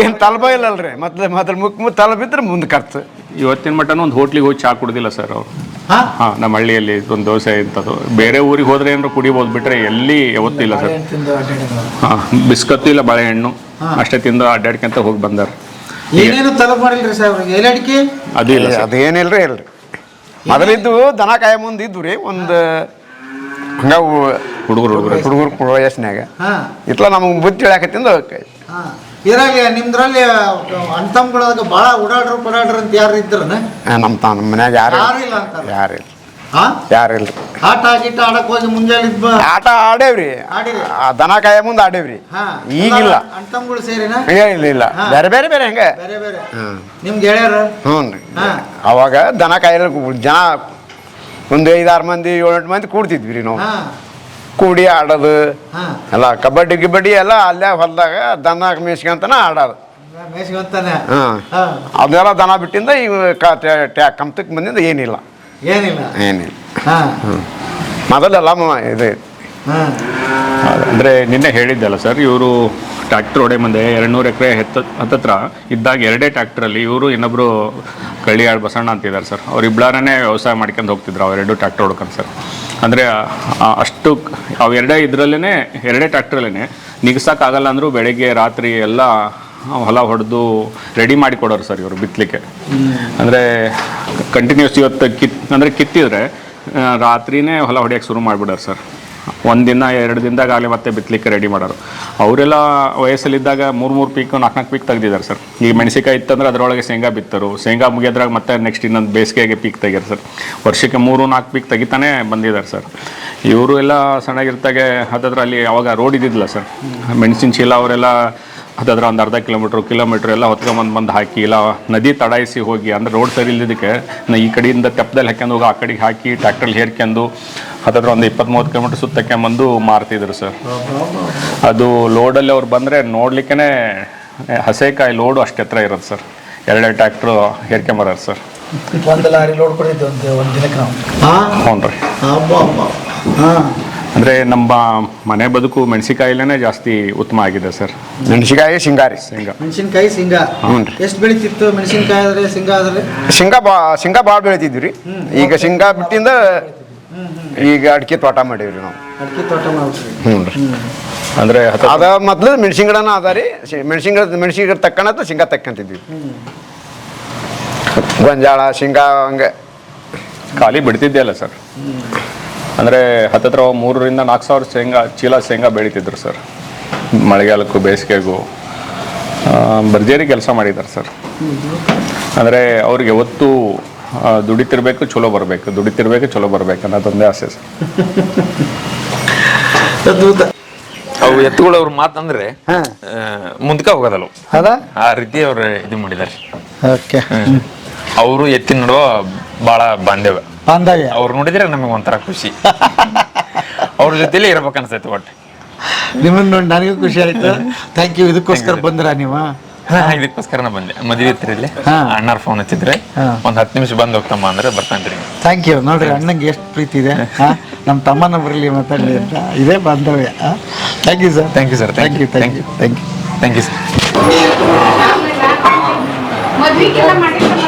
ಏನು ತಲಬ ಇಲ್ಲಲ್ರಿ. ಮೊದಲು ಮುಕ್ ತಲ ಬಿದ್ರೆ ಮುಂದೆ ಖರ್ಚು. ಇವತ್ತಿನ ಮಟ್ಟನೂ ಒಂದು ಹೋಟ್ಲಿಗೆ ಹೋಗಿ ಚಹಾ ಕುಡ್ದಿಲ್ಲ ಸರ್ ಅವರು. ಹಾಂ, ನಮ್ಮ ಹಳ್ಳಿಯಲ್ಲಿ ಒಂದು ದೋಸೆ ಇಂಥದ್ದು. ಬೇರೆ ಊರಿಗೆ ಹೋದ್ರೆ ಏನಾರು ಕುಡಿಬೋದು, ಬಿಟ್ಟರೆ ಎಲ್ಲಿ ಯಾವತ್ತೂ ಇಲ್ಲ ಸರ್. ಹಾಂ, ಬಿಸ್ಕತ್ತು ಇಲ್ಲ, ಬಾಳೆಹಣ್ಣು ಅಷ್ಟೇ ತಿಂದು ಅಡ್ಡಾಡ್ಕೊಂತ ಹೋಗಿ ಬಂದಾರೆ. ಏನೇನು ತಲಬ್ ಮಾಡಿಲ್ರಿ ಸಾಹೇಬ್ರಿಗೆ? ಏಲಡಿಕೆ ಅದು ಇಲ್ಲ, ಅದೇನಿಲ್ರಿ ಇಲ್ರಿ. ಮೊದಲಿದ್ದು ದನ ಕಾಯ ಮುಂದೆ ಇದ್ದು ರೀ ಒಂದು ಹಂಗ ಹುಡುಗರು ವಯಸ್ಸಿನಾಗ ಇತ್ಲ ನಮಗೆ ಬುದ್ಧಿ ಹೇಳಕತ್ತಿಂದ ಇರಾಗ ನಿಮ್ದ್ರಲ್ಲಿ ಅಣ್ತಮ್ಗಳಾಗ ಭಾಳ ಓಡಾಡ್ರು ಅಂತ ಯಾರು ಇದ್ರನ? ನಮ್ಮ ಮನ್ಯಾಗ ಯಾರು ಇಲ್ಲ ಅಂತ. ಯಾರು ಇಲ್ಲ. ಹಾ ಯಾರಿಲ್ರಿ ಆಟ ಗೀಟ ಆಡಕ್ ಹೋಗಿ ಮುಂಜಾನೆ ಆಟ ಆಡೇವ್ರಿ ಆಡಿರಿ ದನ ಕಾಯ ಮುಂದೆ ಆಡೇವ್ರಿ ಹಾ ಈಗಿಲ್ಲ ಅಣ್ತಮ್ಗಳು ಸೇರಿನ ಇಲ್ಲ ಬೇರೆ ಬೇರೆ ಬೇರೆ ಹೆಂಗೆ ಬೇರೆ ಬೇರೆ ನಿಮ್ ಗೆಳೆಯರ ಹ್ಞೂ ರೀ ಹಾ ಅವಾಗ ದನ ಕಾಯಲ್ಲ ಜನ ಒಂದು 5-6 ಮಂದಿ 7-8 ಮಂದಿ ಕೂಡ್ತಿದ್ವಿ ರೀ ನಾವು ಹಾ ಕೂಡಿ ಆಡೋದು ಹಾ ಎಲ್ಲ ಕಬಡ್ಡಿ ಗಿಬಡ್ಡಿ ಎಲ್ಲ ಅಲ್ಲೇ ಹೊಲದಾಗ ದನ ಮೇಯ್ಸ್ಕೊಂತನ ಆಡೋದು ಮೇಸ್ಕೊಂತಾನೆ ಹಾಂ ಹಾ ಅದೆಲ್ಲ ದನ ಬಿಟ್ಟಿಂದ ಈಗ ಕಮ್ತಕ್ಕೆ ಬಂದಿಂದ ಏನಿಲ್ಲ ಏನಿಲ್ಲ ಏನಿಲ್ಲ ಹಾ ಮೊದಲೆಲ್ಲ ಇದು ಹಾ ಅಂದರೆ ನಿನ್ನೆ ಹೇಳಿದ್ದಲ್ಲ ಸರ್ ಇವರು ಟ್ರ್ಯಾಕ್ಟರ್ ಹೊಡೆ ಮುಂದೆ 200 ಎಕರೆ ಹತ್ತತ್ರ ಇದ್ದಾಗ 2 ಟ್ರ್ಯಾಕ್ಟ್ರಲ್ಲಿ ಇವರು ಇನ್ನೊಬ್ಬರು ಕಳ್ಳಿಯಾಳ್ ಬಸಣ್ಣ ಅಂತಿದ್ದಾರೆ ಸರ್ ಅವರಿಬ್ಬರನ್ನೇ ವ್ಯವಸಾಯ ಮಾಡ್ಕೊಂಡು ಹೋಗ್ತಿದ್ರು ಅವೆರಡು ಟ್ರ್ಯಾಕ್ಟರ್ ಹೊಡ್ಕೊಂಡು ಸರ್ ಅಂದರೆ ಅಷ್ಟು ಅವೆರಡೇ ಇದರಲ್ಲೇ 2 ಟ್ರ್ಯಾಕ್ಟ್ರಲ್ಲೇ ನಿಗ್ಸೋಕ್ಕಾಗಲ್ಲ ಅಂದರೂ ಬೆಳಗ್ಗೆ ರಾತ್ರಿ ಎಲ್ಲ ಹೊಲ ಹೊಡೆದು ರೆಡಿ ಮಾಡಿ ಕೊಡೋರು ಸರ್ ಇವರು ಬಿತ್ತಲಿಕ್ಕೆ. ಅಂದರೆ ಕಂಟಿನ್ಯೂಸ್ ಇವತ್ತು ಕಿತ್ತಿದ್ರೆ ರಾತ್ರಿನೇ ಹೊಲ ಹೊಡೆಯೋಕ್ಕೆ ಶುರು ಮಾಡಿಬಿಡೋರು ಸರ್. 1 ದಿನ 2 ದಿನದಾಗ ಆಗಲೇ ಮತ್ತೆ ಬಿತ್ತಲಿಕ್ಕೆ ರೆಡಿ ಮಾಡೋರು. ಅವರೆಲ್ಲ ವಯಸ್ಸಲ್ಲಿದ್ದಾಗ 3 ಪೀಕ್ 4 ಪೀಕ್ ತೆಗ್ದಿದ್ದಾರೆ ಸರ್. ಈಗ ಮೆಣಸಿಕಾಯಿ ಇತ್ತಂದ್ರೆ ಅದರೊಳಗೆ ಶೇಂಗಾ ಬಿತ್ತರು, ಶೇಂಗಾ ಮುಗಿಯೋದ್ರಾಗ ಮತ್ತೆ ನೆಕ್ಸ್ಟ್ ಇನ್ನೊಂದು ಬೇಸಿಗೆಗೆ ಪೀಕ್ ತೆಗ್ಯಾರ ಸರ್. ವರ್ಷಕ್ಕೆ 3-4 ಪೀಕ್ ತೆಗಿತಾನೆ ಬಂದಿದ್ದಾರೆ ಸರ್. ಇವರು ಎಲ್ಲ ಸಣ್ಣಗಿರ್ತಾಗೆ ಹತ್ತತ್ರ ಅಲ್ಲಿ ಅವಾಗ ರೋಡ್ ಇದ್ದಿದ್ದಿಲ್ಲ ಸರ್. ಮೆಣಸಿನ ಚೀಲ ಅವರೆಲ್ಲ ಹತ್ತತ್ರ ಒಂದು ಅರ್ಧ ಕಿಲೋಮೀಟ್ರ್ ಎಲ್ಲ ಹೊತ್ಕೊಂಬಂದು ಹಾಕಿ ಇಲ್ಲ ನದಿ ತಡಾಯಿಸಿ ಹೋಗಿ ಅಂದರೆ ರೋಡ್ ಸರಿ ಇಲ್ಲದಕ್ಕೆ ಈ ಕಡೆಯಿಂದ ತೆಪ್ಪದಲ್ಲಿ ಹಾಕ್ಯಂಡು ಹೋಗಿ ಆ ಕಡೆಗೆ ಹಾಕಿ ಟ್ರ್ಯಾಕ್ಟ್ರಲ್ಲಿ ಹೇರ್ಕೊಂಡು ಹತ್ತತ್ರ ಒಂದು 20-30 ಕಿಲೋಮೀಟ್ರ್ ಸುತ್ತಕ್ಕೊಂಬಂದು ಮಾರ್ತಿದ್ರು ಸರ್. ಅದು ಲೋಡಲ್ಲಿ ಅವ್ರು ಬಂದರೆ ನೋಡ್ಲಿಕ್ಕೆ ಹಸೆಕಾಯಿ ಲೋಡು ಅಷ್ಟು ಎತ್ತರ ಇರೋದು ಸರ್. 2 ಟ್ರ್ಯಾಕ್ಟ್ರು ಹೇರ್ಕೊಂಬರೋರು ಸರ್. 1 ಲಾರಿ ಲೋಡ್ ಕೊಡಿದ್ದು ಒಂದು ದಿನಕ್ಕೆ ನಾವು. ಹ್ಞೂ ರೀ. ಅಂದರೆ ನಮ್ಮ ಮನೆ ಬದುಕು ಮೆಣಸಿಕಾಯಿಲೇ ಜಾಸ್ತಿ ಉತ್ತಮ ಆಗಿದೆ ಸರ್. ಮೆಣಸಿಕಾಯಿ ಶೇಂಗಾರಿ ಮೆಣಸಿನ್ಕಾಯಿ ಶೇಂಗಾ ಹ್ಞೂ ರೀ. ಎಷ್ಟು ಬೆಳಿತಿತ್ತು ಮೆಣಸಿನ್ಕಾಯಿ ಆದ್ರೆ ಶೇಂಗಾ ಆದ್ರೆ ಶೇಂಗಾ ಭಾಳ ಬೆಳಿತಿದ್ವಿ ರೀ. ಈಗ ಶೇಂಗಾ ಬಿಟ್ಟಿಂದ ಈಗ ಅಡಿಕೆ ತೋಟ ಮಾಡೀವಿ ನಾವು. ಅಡಿಕೆ ತೋಟ ಮಾಡ್ತೀವಿ. ಹ್ಞೂ ರೀ. ಅಂದರೆ ಅದ ಮೊದಲು ಮೆಣಸಿನ ಗಿಡನ ಅದ ರೀ. ಮೆಣಸಿನ ಗಿಡ ತಕ್ಕಣತ್ತ ಶೇಂಗಾ ತಕ್ಕಂತಿದ್ವಿ. ಗೊಂಜಾಳ ಶೇಂಗಾ ಹಂಗೆ ಖಾಲಿ ಬಿಡ್ತಿದ್ದೆ ಅಲ್ಲ ಸರ್. ಅಂದರೆ ಹತ್ತತ್ರ 3,000-4,000 ಚೀಲ ಶೇಂಗಾ ಬೆಳೀತಿದ್ರು ಸರ್. ಮಳೆಗಾಲಕ್ಕೂ ಬೇಸಿಗೆಗೂ ಭರ್ಜರಿ ಕೆಲಸ ಮಾಡಿದ್ದಾರೆ ಸರ್. ಅಂದರೆ ಅವ್ರಿಗೆ ಯಾವತ್ತೂ ದುಡಿತಿರ್ಬೇಕು ಚಲೋ ಬರಬೇಕು ಅನ್ನೋದೊಂದೇ ಆಸೆ ಸರ್. ಅವು ಎತ್ತುಗಳು ಅವ್ರ ಮಾತಂದ್ರೆ ಮುಂದಕ್ಕೆ ಹೋಗೋದಲ್ಲ ಹೌದಾ? ಆ ರೀತಿ ಅವ್ರು ಇದು ಮಾಡಿದ್ದಾರೆ. ಓಕೆ. ಅವರು ಎತ್ತಿನ ನಡುವ ಭಾಳ ಬಾಂಧವ್ಯ. ಅವ್ರು ನೋಡಿದ್ರೆ ನಮಗೆ ಒಂಥರ ಖುಷಿ. ಅವ್ರ ಜೊತೆಲಿ ಇರ್ಬೇಕು ಅನ್ಸೈತೆ ಒಟ್ಟು. ನಿಮ್ಮನ್ನ ನೋಡಿ ನನಗೂ ಖುಷಿ ಆಯ್ತು. Thank you. ಇದಕ್ಕೋಸ್ಕರ ಬಂದ್ರ ನೀವ? ಇದಕ್ಕೋಸ್ಕರನ ಬಂದೆ. ಮದುವೆ ಇತ್ತು ಇಲ್ಲಿ, ಅಣ್ಣಾರ ಫೋನ್ ಹಚ್ಚಿದ್ರೆ ಒಂದು 10 ನಿಮಿಷ ಬಂದು ಹೋಗ್ತಮ್ಮ ಅಂದ್ರೆ ಬರ್ತಾನ್ರಿ. Thank you. ನೋಡ್ರಿ ಅಣ್ಣಂಗೆ ಎಷ್ಟು ಪ್ರೀತಿ ಇದೆ. ನಮ್ಮ ತಮ್ಮನ ಬರಲಿ ಮಾತಾಡಲಿ ಅಂತ ಇದೇ ಬಾಂಧವ್ಯ. Thank you sir. Thank you sir. Thank you thank you thank you thank you sir. ಮದ್ವಿಗೆಲ್ಲ ಮಾಡಿರಲ್ಲ.